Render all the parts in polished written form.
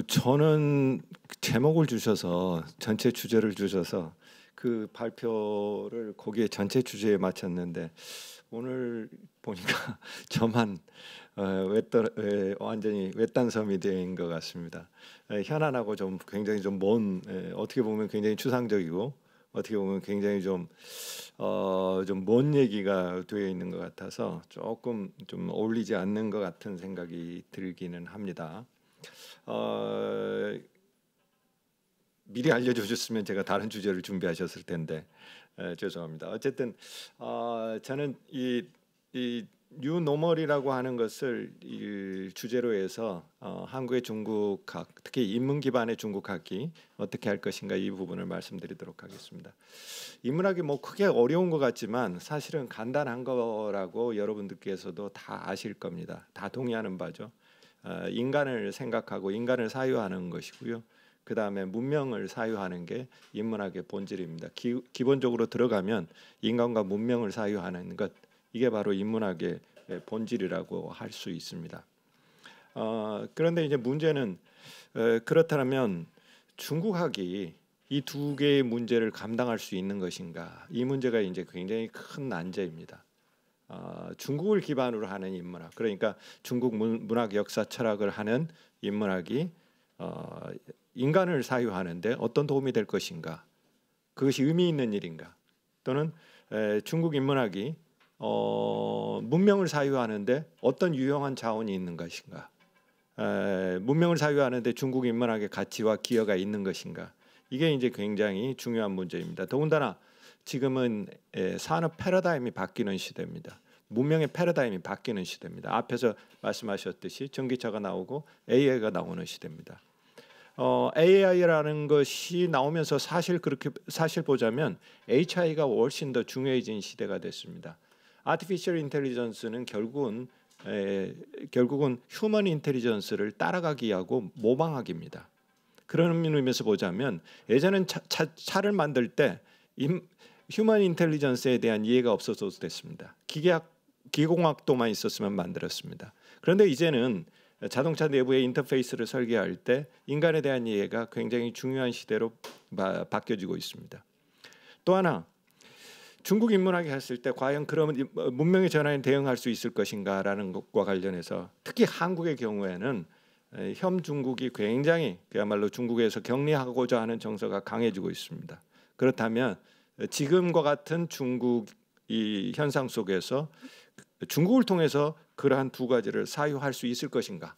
저는 제목을 주셔서 전체 주제를 주셔서 그 발표를 거기에 전체 주제에 맞췄는데 오늘 보니까 저만 완전히 외딴섬이 된 것 같습니다. 현안하고 좀 굉장히 좀 먼, 어떻게 보면 굉장히 추상적이고 어떻게 보면 굉장히 좀 먼 얘기가 되어 있는 것 같아서 조금 좀 어울리지 않는 것 같은 생각이 들기는 합니다. 미리 알려주셨으면 제가 다른 주제를 준비하셨을 텐데 죄송합니다. 어쨌든 저는 이 뉴노멀이라고 하는 것을 이 주제로 해서 한국의 중국학, 특히 인문 기반의 중국학이 어떻게 할 것인가 이 부분을 말씀드리도록 하겠습니다. 인문학이 뭐 크게 어려운 것 같지만 사실은 간단한 거라고 여러분들께서도 다 아실 겁니다. 다 동의하는 바죠. 인간을 생각하고 인간을 사유하는 것이고요. 그 다음에 문명을 사유하는 게 인문학의 본질입니다. 기본적으로 들어가면 인간과 문명을 사유하는 것, 이게 바로 인문학의 본질이라고 할 수 있습니다. 그런데 이제 문제는 그렇다면 중국학이 이 두 개의 문제를 감당할 수 있는 것인가? 이 문제가 이제 굉장히 큰 난제입니다. 중국을 기반으로 하는 인문학, 그러니까 중국 문학 역사 철학을 하는 인문학이 인간을 사유하는데 어떤 도움이 될 것인가? 그것이 의미 있는 일인가? 또는 중국 인문학이 문명을 사유하는데 어떤 유용한 자원이 있는 것인가? 문명을 사유하는데 중국 인문학의 가치와 기여가 있는 것인가? 이게 이제 굉장히 중요한 문제입니다. 더군다나 지금은 산업 패러다임이 바뀌는 시대입니다. 문명의 패러다임이 바뀌는 시대입니다. 앞에서 말씀하셨듯이 전기차가 나오고 AI가 나오는 시대입니다. AI라는 것이 나오면서 사실 보자면 HI가 훨씬 더 중요해진 시대가 됐습니다. 아티피셜 인텔리전스는 결국은 휴먼 인텔리전스를 따라가기하고 모방하기입니다. 그런 의미에서 보자면 예전엔 차를 만들 때 휴먼 인텔리전스에 대한 이해가 없어서 됐습니다. 기계공학도만 있었으면 만들었습니다. 그런데 이제는 자동차 내부의 인터페이스를 설계할 때 인간에 대한 이해가 굉장히 중요한 시대로 바뀌어지고 있습니다. 또 하나, 중국 인문학이 했을 때 과연 그러면 문명의 전환에 대응할 수 있을 것인가라는 것과 관련해서 특히 한국의 경우에는 현 중국이 굉장히 그야말로 중국에서 격리하고자 하는 정서가 강해지고 있습니다. 그렇다면 지금과 같은 중국 이 현상 속에서 중국을 통해서 그러한 두 가지를 사유할 수 있을 것인가?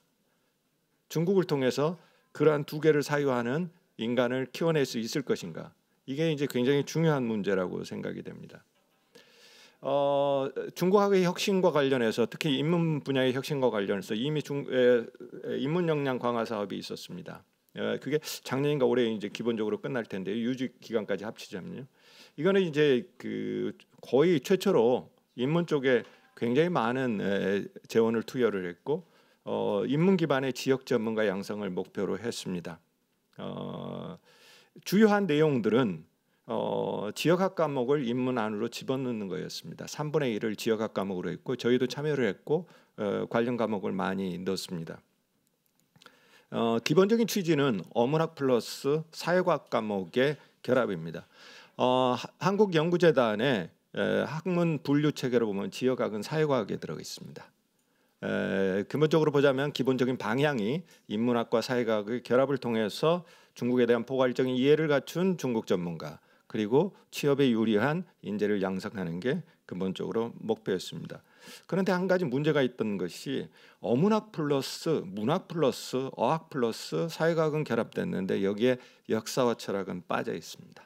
중국을 통해서 그러한 두 개를 사유하는 인간을 키워낼 수 있을 것인가? 이게 이제 굉장히 중요한 문제라고 생각이 됩니다. 중국학의 혁신과 관련해서 특히 인문 분야의 혁신과 관련해서 이미 인문 역량 강화 사업이 있었습니다. 그게 작년인가 올해 이제 기본적으로 끝날 텐데 유지 기간까지 합치자면요. 이거는 이제 거의 최초로 인문 쪽에 굉장히 많은 재원을 투여를 했고 인문 기반의 지역 전문가 양성을 목표로 했습니다. 주요한 내용들은 지역학 과목을 인문 안으로 집어넣는 거였습니다. 3분의 1을 지역학 과목으로 했고 저희도 참여를 했고 관련 과목을 많이 넣었습니다. 기본적인 취지는 어문학 플러스 사회과학 과목의 결합입니다. 한국연구재단의 학문 분류 체계로 보면 지역학은 사회과학에 들어가 있습니다. 근본적으로 보자면 기본적인 방향이 인문학과 사회과학의 결합을 통해서 중국에 대한 포괄적인 이해를 갖춘 중국 전문가 그리고 취업에 유리한 인재를 양성하는 게 근본적으로 목표였습니다. 그런데 한 가지 문제가 있던 것이 어문학 플러스 문학 플러스 어학 플러스 사회과학은 결합됐는데 여기에 역사와 철학은 빠져 있습니다.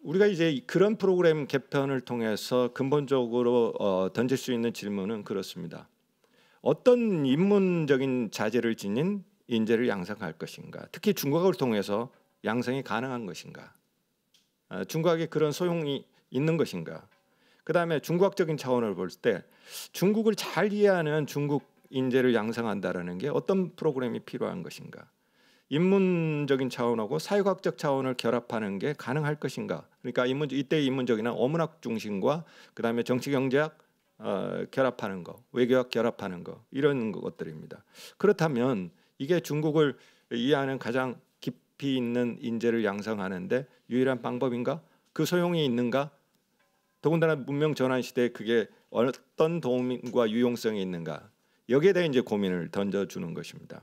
우리가 이제 그런 프로그램 개편을 통해서 근본적으로 던질 수 있는 질문은 그렇습니다. 어떤 인문적인 자질을 지닌 인재를 양성할 것인가? 특히 중국어를 통해서 양성이 가능한 것인가? 중국학에 그런 소용이 있는 것인가? 그 다음에 중국학적인 차원을 볼 때 중국을 잘 이해하는 중국 인재를 양성한다는 게 어떤 프로그램이 필요한 것인가? 인문적인 차원하고 사회과학적 차원을 결합하는 게 가능할 것인가? 그러니까 이때 인문적이나 어문학 중심과 그 다음에 정치경제학, 결합하는 거, 외교학 결합하는 거, 이런 것들입니다. 그렇다면 이게 중국을 이해하는 가장 깊이 있는 인재를 양성하는데 유일한 방법인가? 그 소용이 있는가? 더군다나 문명 전환 시대에 그게 어떤 도움과 유용성이 있는가? 여기에 대해 이제 고민을 던져주는 것입니다.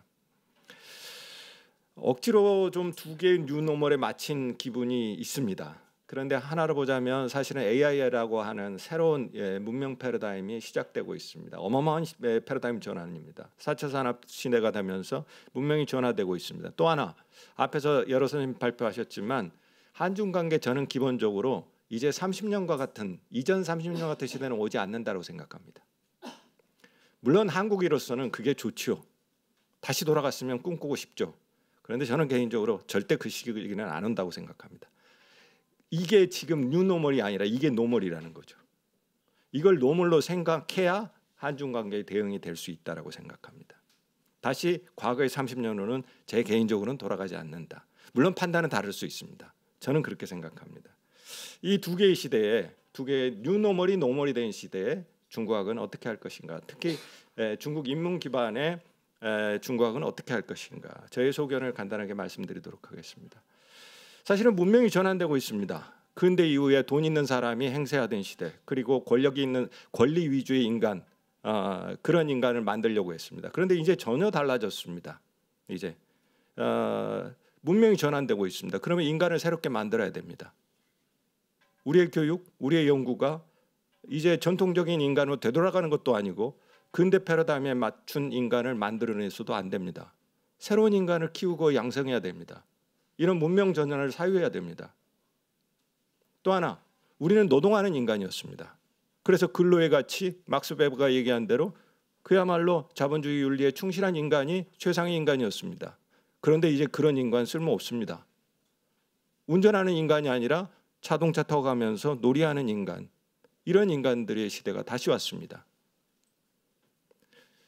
억지로 좀 두 개의 뉴노멀에 맞힌 기분이 있습니다. 그런데 하나로 보자면 사실은 AI라고 하는 새로운 문명 패러다임이 시작되고 있습니다. 어마어마한 패러다임 전환입니다. 4차 산업 시대가 되면서 문명이 전환되고 있습니다. 또 하나, 앞에서 여러 선생님 발표하셨지만 한중 관계, 저는 기본적으로 이제 30년과 같은, 이전 30년 같은 시대는 오지 않는다고 생각합니다. 물론 한국인으로서는 그게 좋죠. 다시 돌아갔으면 꿈꾸고 싶죠. 그런데 저는 개인적으로 절대 그 시기는 안 온다고 생각합니다. 이게 지금 뉴노멀이 아니라 이게 노멀이라는 거죠. 이걸 노멀로 생각해야 한중 관계의 대응이 될 수 있다라고 생각합니다. 다시 과거의 30년으로는 제 개인적으로는 돌아가지 않는다. 물론 판단은 다를 수 있습니다. 저는 그렇게 생각합니다. 이 두 개의 시대에, 두 개의 뉴노멀이 노멀이 된 시대에 중국학은 어떻게 할 것인가? 특히 중국 인문 기반의 중국학은 어떻게 할 것인가? 저의 소견을 간단하게 말씀드리도록 하겠습니다. 사실은 문명이 전환되고 있습니다. 근대 이후에 돈 있는 사람이 행세하던 시대, 그리고 권력이 있는 권리 위주의 인간, 그런 인간을 만들려고 했습니다. 그런데 이제 전혀 달라졌습니다. 이제 문명이 전환되고 있습니다. 그러면 인간을 새롭게 만들어야 됩니다. 우리의 교육, 우리의 연구가 이제 전통적인 인간으로 되돌아가는 것도 아니고 근대 패러다임에 맞춘 인간을 만들어내서도 안 됩니다. 새로운 인간을 키우고 양성해야 됩니다. 이런 문명 전환을 사유해야 됩니다. 또 하나, 우리는 노동하는 인간이었습니다. 그래서 근로의 가치, 막스 베버가 얘기한 대로 그야말로 자본주의 윤리에 충실한 인간이 최상의 인간이었습니다. 그런데 이제 그런 인간 쓸모없습니다. 운전하는 인간이 아니라 자동차 타고 가면서 놀이하는 인간, 이런 인간들의 시대가 다시 왔습니다.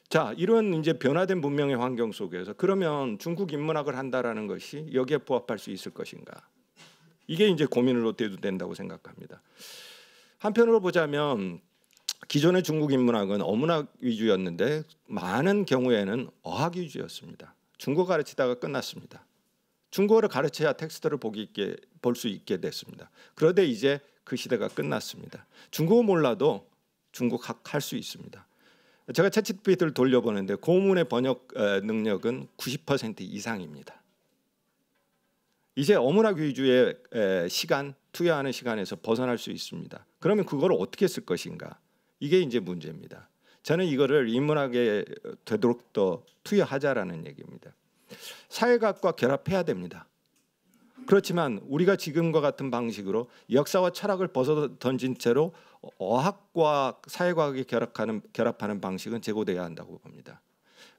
자, 이런 이제 변화된 문명의 환경 속에서 그러면 중국 인문학을 한다라는 것이 여기에 부합할 수 있을 것인가? 이게 이제 고민으로 돼도 된다고 생각합니다. 한편으로 보자면 기존의 중국 인문학은 어문학 위주였는데 많은 경우에는 어학 위주였습니다. 중국어 가르치다가 끝났습니다. 중국어를 가르쳐야 텍스트를 볼 수 있게 됐습니다. 그런데 이제 그 시대가 끝났습니다. 중국어 몰라도 중국학 할 수 있습니다. 제가 챗GPT를 돌려보는데 고문의 번역 능력은 90% 이상입니다. 이제 어문학 위주의 시간, 투여하는 시간에서 벗어날 수 있습니다. 그러면 그걸 어떻게 쓸 것인가? 이게 이제 문제입니다. 저는 이거를 인문학에 되도록 더 투여하자라는 얘기입니다. 사회학과 결합해야 됩니다. 그렇지만 우리가 지금과 같은 방식으로 역사와 철학을 벗어 던진 채로 어학과 사회과학이 결합하는 방식은 제고돼야 한다고 봅니다.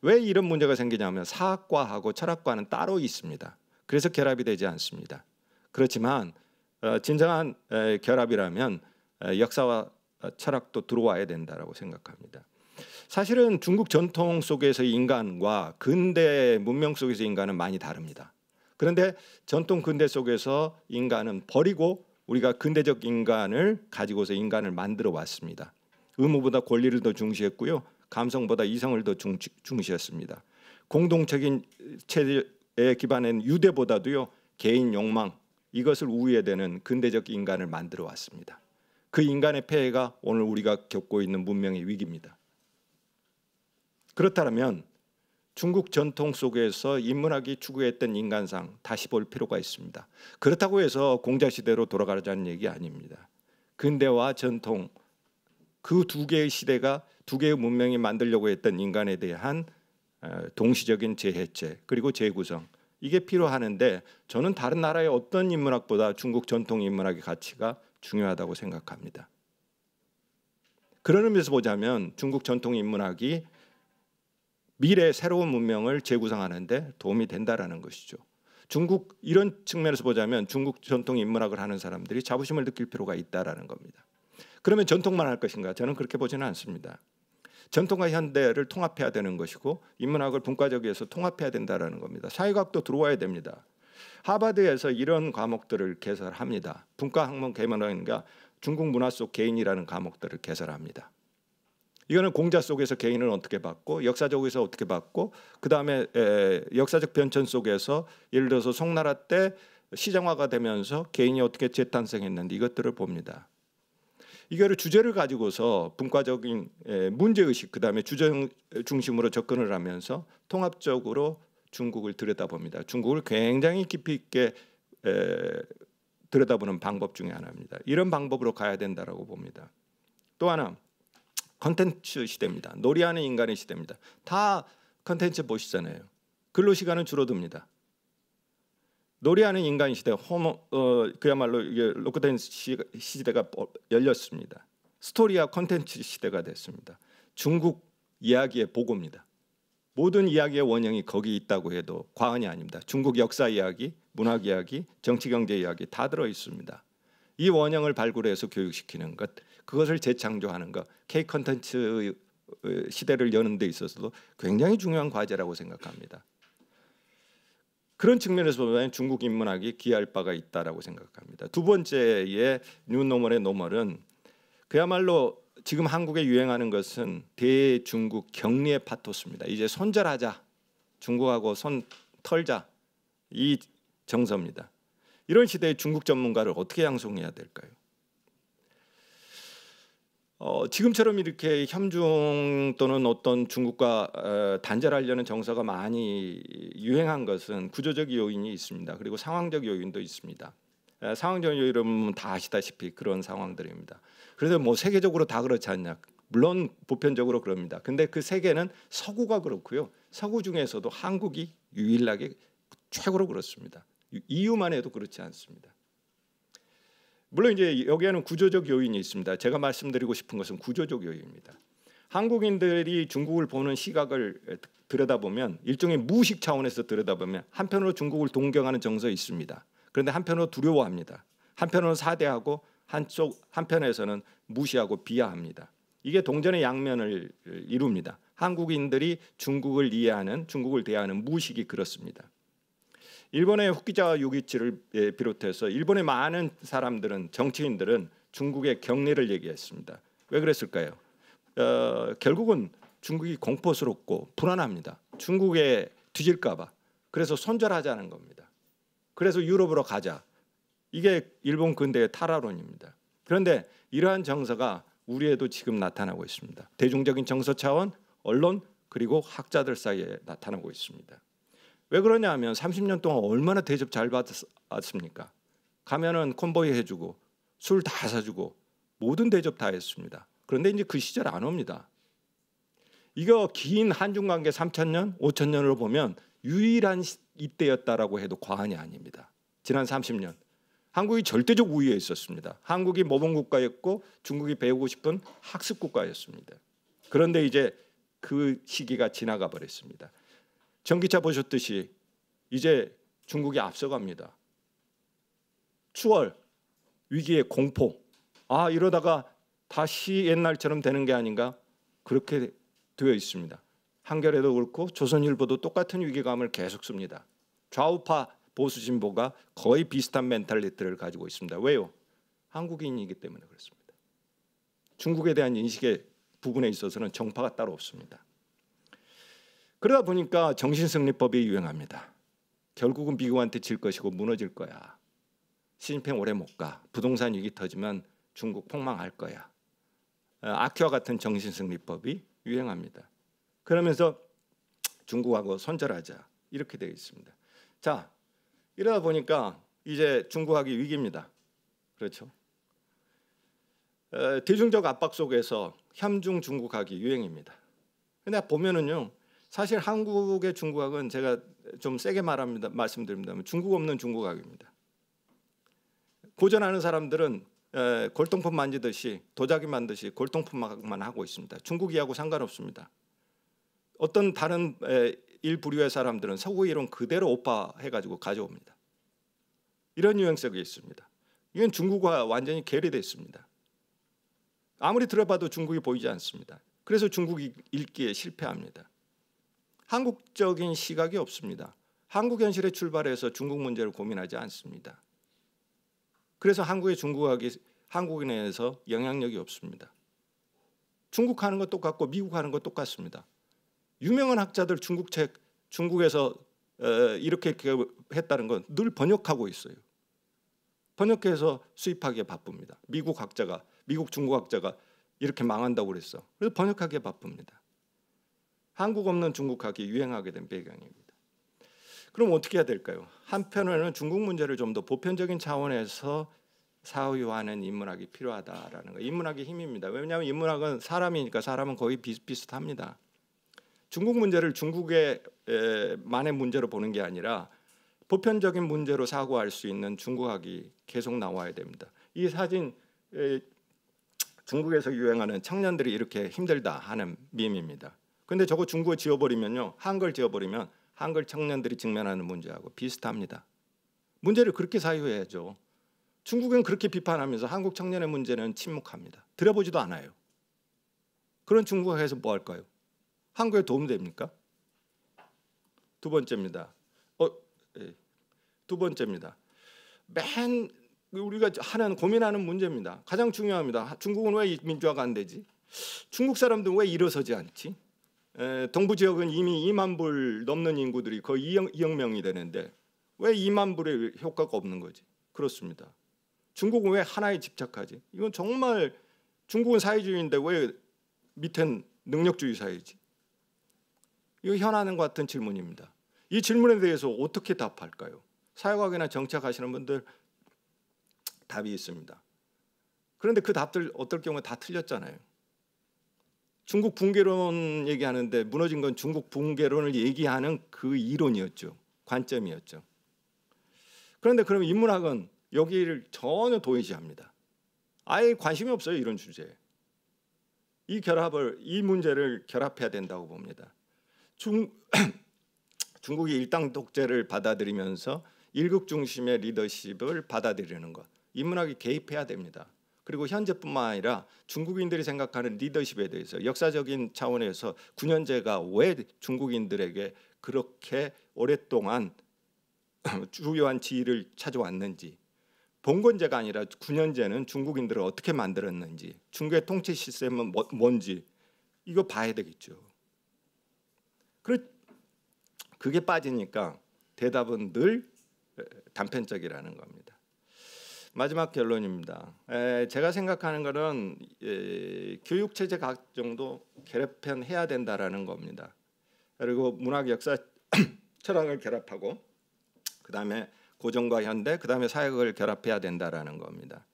왜 이런 문제가 생기냐면 사학과하고 철학과는 따로 있습니다. 그래서 결합이 되지 않습니다. 그렇지만 진정한 결합이라면 역사와 철학도 들어와야 된다라고 생각합니다. 사실은 중국 전통 속에서 인간과 근대 문명 속에서 인간은 많이 다릅니다. 그런데 전통 근대 속에서 인간은 버리고 우리가 근대적 인간을 가지고서 인간을 만들어 왔습니다. 의무보다 권리를 더 중시했고요. 감성보다 이성을 더 중시했습니다. 공동적인 체제에 기반한 유대보다도요. 개인 욕망, 이것을 우위에 대는 근대적 인간을 만들어 왔습니다. 그 인간의 폐해가 오늘 우리가 겪고 있는 문명의 위기입니다. 그렇다면 중국 전통 속에서 인문학이 추구했던 인간상 다시 볼 필요가 있습니다. 그렇다고 해서 공자시대로 돌아가자는 얘기 아닙니다. 근대와 전통, 그 두 개의 시대가 두 개의 문명이 만들려고 했던 인간에 대한 동시적인 재해체 그리고 재구성, 이게 필요하는데 저는 다른 나라의 어떤 인문학보다 중국 전통 인문학의 가치가 중요하다고 생각합니다. 그런 의미에서 보자면 중국 전통 인문학이 미래의 새로운 문명을 재구성하는 데 도움이 된다라는 것이죠. 중국 이런 측면에서 보자면 중국 전통 인문학을 하는 사람들이 자부심을 느낄 필요가 있다라는 겁니다. 그러면 전통만 할 것인가? 저는 그렇게 보지는 않습니다. 전통과 현대를 통합해야 되는 것이고 인문학을 분과적에서 통합해야 된다라는 겁니다. 사회과학도 들어와야 됩니다. 하버드에서 이런 과목들을 개설합니다. 분과학문 개론과 중국 문화 속 개인이라는 과목들을 개설합니다. 이거는 공자 속에서 개인을 어떻게 봤고 역사적에서 어떻게 봤고 그다음에 역사적 변천 속에서 예를 들어서 송나라 때 시장화가 되면서 개인이 어떻게 재탄생했는지 이것들을 봅니다. 이거를 주제를 가지고서 분과적인 문제의식 그다음에 주제 중심으로 접근을 하면서 통합적으로 중국을 들여다봅니다. 중국을 굉장히 깊이 있게 들여다보는 방법 중에 하나입니다. 이런 방법으로 가야 된다라고 봅니다. 또 하나 컨텐츠 시대입니다. 놀이하는 인간의 시대입니다. 다 컨텐츠 보시잖아요. 근로 시간은 줄어듭니다. 놀이하는 인간 시대, 그야말로 이게 로크다운 시대가 열렸습니다. 스토리와 컨텐츠 시대가 됐습니다. 중국 이야기의 보고입니다. 모든 이야기의 원형이 거기 있다고 해도 과언이 아닙니다. 중국 역사 이야기, 문학 이야기, 정치 경제 이야기 다 들어 있습니다. 이 원형을 발굴해서 교육시키는 것, 그것을 재창조하는 것, K 컨텐츠 시대를 여는 데 있어서도 굉장히 중요한 과제라고 생각합니다. 그런 측면에서 보면 중국 인문학이 기여할 바가 있다라고 생각합니다. 두 번째의 뉴노멀의 노멀은 그야말로 지금 한국에 유행하는 것은 대중국 격리의 파토스입니다. 이제 손절하자, 중국하고 손 털자 이 정서입니다. 이런 시대에 중국 전문가를 어떻게 양성해야 될까요? 지금처럼 이렇게 협중 또는 어떤 중국과 단절하려는 정서가 많이 유행한 것은 구조적 요인이 있습니다. 그리고 상황적 요인도 있습니다. 상황적 요인은 다 아시다시피 그런 상황들입니다. 그래서 뭐 세계적으로 다 그렇지 않냐? 물론 보편적으로 그럽니다. 근데 그 세계는 서구가 그렇고요. 서구 중에서도 한국이 유일하게 최고로 그렇습니다. 이유만 해도 그렇지 않습니다. 물론 이제 여기에는 구조적 요인이 있습니다. 제가 말씀드리고 싶은 것은 구조적 요인입니다. 한국인들이 중국을 보는 시각을 들여다보면 일종의 무의식 차원에서 들여다보면 한편으로 중국을 동경하는 정서 있습니다. 그런데 한편으로 두려워합니다. 한편으로는 사대하고 한편에서는 무시하고 비하합니다. 이게 동전의 양면을 이룹니다. 한국인들이 중국을 이해하는, 중국을 대하는 무의식이 그렇습니다. 일본의 후키자와 요기치를 비롯해서 일본의 많은 사람들은 정치인들은 중국의 격리를 얘기했습니다. 왜 그랬을까요? 결국은 중국이 공포스럽고 불안합니다. 중국에 뒤질까 봐. 그래서 손절하자는 겁니다. 그래서 유럽으로 가자. 이게 일본 근대의 탈화론입니다. 그런데 이러한 정서가 우리에도 지금 나타나고 있습니다. 대중적인 정서 차원, 언론 그리고 학자들 사이에 나타나고 있습니다. 왜 그러냐 하면 30년 동안 얼마나 대접 잘 받았습니까? 가면은 콘보이 해주고 술 다 사주고 모든 대접 다 했습니다. 그런데 이제 그 시절 안 옵니다. 이거 긴 한중 관계 3,000년, 5,000년으로 보면 유일한 이때였다라고 해도 과언이 아닙니다. 지난 30년 한국이 절대적 우위에 있었습니다. 한국이 모범 국가였고 중국이 배우고 싶은 학습 국가였습니다. 그런데 이제 그 시기가 지나가 버렸습니다. 전기차 보셨듯이 이제 중국이 앞서갑니다. 추월, 위기의 공포. 이러다가 다시 옛날처럼 되는 게 아닌가? 그렇게 되어 있습니다. 한겨레도 그렇고 조선일보도 똑같은 위기감을 계속 씁니다. 좌우파 보수 진보가 거의 비슷한 멘탈리티를 가지고 있습니다. 왜요? 한국인이기 때문에 그렇습니다. 중국에 대한 인식의 부분에 있어서는 정파가 따로 없습니다. 그러다 보니까 정신승리법이 유행합니다. 결국은 미국한테 질 것이고 무너질 거야. 시진핑 오래 못 가. 부동산 위기 터지면 중국 폭망할 거야. 아키와 같은 정신승리법이 유행합니다. 그러면서 중국하고 손절하자. 이렇게 되어 있습니다. 자, 이러다 보니까 이제 중국하기 위기입니다. 그렇죠? 대중적 압박 속에서 협중 중국하기 유행입니다. 근데 보면은요. 사실 한국의 중국학은 제가 좀 세게 말씀드립니다만 중국 없는 중국학입니다. 고전하는 사람들은 골동품 만지듯이 도자기 만듯이 골동품만 하고 있습니다. 중국이하고 상관없습니다. 어떤 다른 일부류의 사람들은 서구 이론 그대로 오파해가지고 가져옵니다. 이런 유행성이 있습니다. 이건 중국과 완전히 괴리되어 있습니다. 아무리 들어봐도 중국이 보이지 않습니다. 그래서 중국이 읽기에 실패합니다. 한국적인 시각이 없습니다. 한국 현실에 출발해서 중국 문제를 고민하지 않습니다. 그래서 한국의 중국학이 한국인에서 영향력이 없습니다. 중국 하는 거 똑같고 미국 하는 거 똑같습니다. 유명한 학자들 중국 책, 중국에서 이렇게 했다는 건 늘 번역하고 있어요. 번역해서 수입하기에 바쁩니다. 미국 중국 학자가 이렇게 망한다고 그랬어. 그래서 번역하기에 바쁩니다. 한국 없는 중국학이 유행하게 된 배경입니다. 그럼 어떻게 해야 될까요? 한편으로는 중국 문제를 좀 더 보편적인 차원에서 사유하는 인문학이 필요하다라는 거예요. 인문학의 힘입니다. 왜냐하면 인문학은 사람이니까 사람은 거의 비슷비슷합니다. 중국 문제를 중국의 만의 문제로 보는 게 아니라 보편적인 문제로 사고할 수 있는 중국학이 계속 나와야 됩니다. 이 사진 중국에서 유행하는 청년들이 이렇게 힘들다 하는 밈입니다. 근데 저거 중국어 지어버리면요, 한글 지어버리면 한글 청년들이 직면하는 문제하고 비슷합니다. 문제를 그렇게 사유해야죠. 중국은 그렇게 비판하면서 한국 청년의 문제는 침묵합니다. 들여보지도 않아요. 그런 중국학에서 뭐 할까요? 한국에 도움됩니까? 두 번째입니다. 맨 우리가 고민하는 문제입니다. 가장 중요합니다. 중국은 왜 민주화가 안 되지? 중국 사람들은 왜 일어서지 않지? 동부 지역은 이미 2만 불 넘는 인구들이 거의 2억 명이 되는데 왜 2만 불의 효과가 없는 거지? 그렇습니다. 중국은 왜 하나에 집착하지? 이건 정말 중국은 사회주의인데 왜 밑엔 능력주의 사회지? 이거 현안과 같은 질문입니다. 이 질문에 대해서 어떻게 답할까요? 사회학이나 정치학 하시는 분들 답이 있습니다. 그런데 그 답들 어떨 경우에 다 틀렸잖아요. 중국 붕괴론 얘기하는데 무너진 건 중국 붕괴론을 얘기하는 그 이론이었죠. 관점이었죠. 그런데 그럼 인문학은 여기를 전혀 도외시합니다. 아예 관심이 없어요. 이런 주제에. 이 문제를 결합해야 된다고 봅니다. 중국이 일당 독재를 받아들이면서 일국 중심의 리더십을 받아들이는 것. 인문학이 개입해야 됩니다. 그리고 현재뿐만 아니라 중국인들이 생각하는 리더십에 대해서 역사적인 차원에서 9년제가 왜 중국인들에게 그렇게 오랫동안 주요한 지위를 차지왔는지, 봉건제가 아니라 9년제는 중국인들을 어떻게 만들었는지, 중국의 통치 시스템은 뭔지 이거 봐야 되겠죠. 그게 빠지니까 대답은 늘 단편적이라는 겁니다. 마지막 결론입니다. 제가 생각하는 것은 교육 체제 각 정도 개편해야 된다라는 겁니다. 그리고 문학, 역사, 철학을 결합하고 그다음에 고전과 현대, 그다음에 사역을 결합해야 된다라는 겁니다.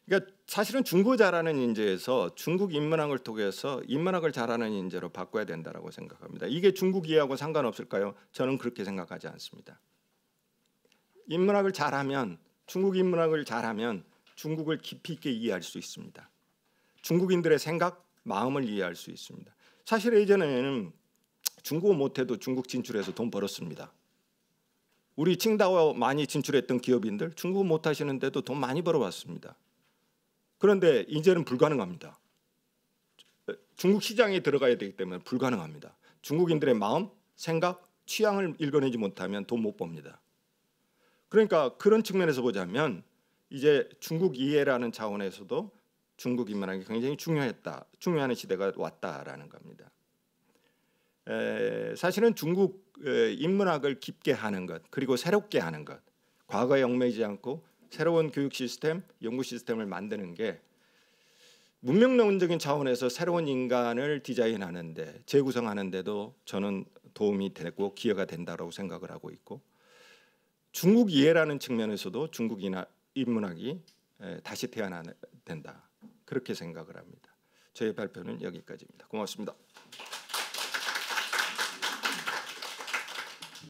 그러니까 사실은 중국어 잘하는 인재에서 중국 인문학을 통해서 인문학을 잘하는 인재로 바꿔야 된다라고 생각합니다. 이게 중국 이해하고 상관없을까요? 저는 그렇게 생각하지 않습니다. 인문학을 잘하면, 중국 인문학을 잘하면 중국을 깊이 있게 이해할 수 있습니다. 중국인들의 생각, 마음을 이해할 수 있습니다. 사실 예전에는 중국어 못해도 중국 진출해서 돈 벌었습니다. 우리 칭다오 많이 진출했던 기업인들 중국어 못하시는데도 돈 많이 벌어왔습니다. 그런데 이제는 불가능합니다. 중국 시장에 들어가야 되기 때문에 불가능합니다. 중국인들의 마음, 생각, 취향을 읽어내지 못하면 돈 못 법니다. 그러니까 그런 측면에서 보자면 이제 중국 이해라는 차원에서도 중국 인문학이 굉장히 중요한 시대가 왔다라는 겁니다. 사실은 중국 인문학을 깊게 하는 것, 그리고 새롭게 하는 것, 과거에 얽매이지 않고 새로운 교육 시스템, 연구 시스템을 만드는 게 문명론적인 차원에서 새로운 인간을 디자인하는데, 재구성하는데도 저는 도움이 되고 기여가 된다고 생각을 하고 있고, 중국 이해라는 측면에서도 중국 인문학이 다시 태어나야 된다, 그렇게 생각을 합니다. 저의 발표는 여기까지입니다. 고맙습니다.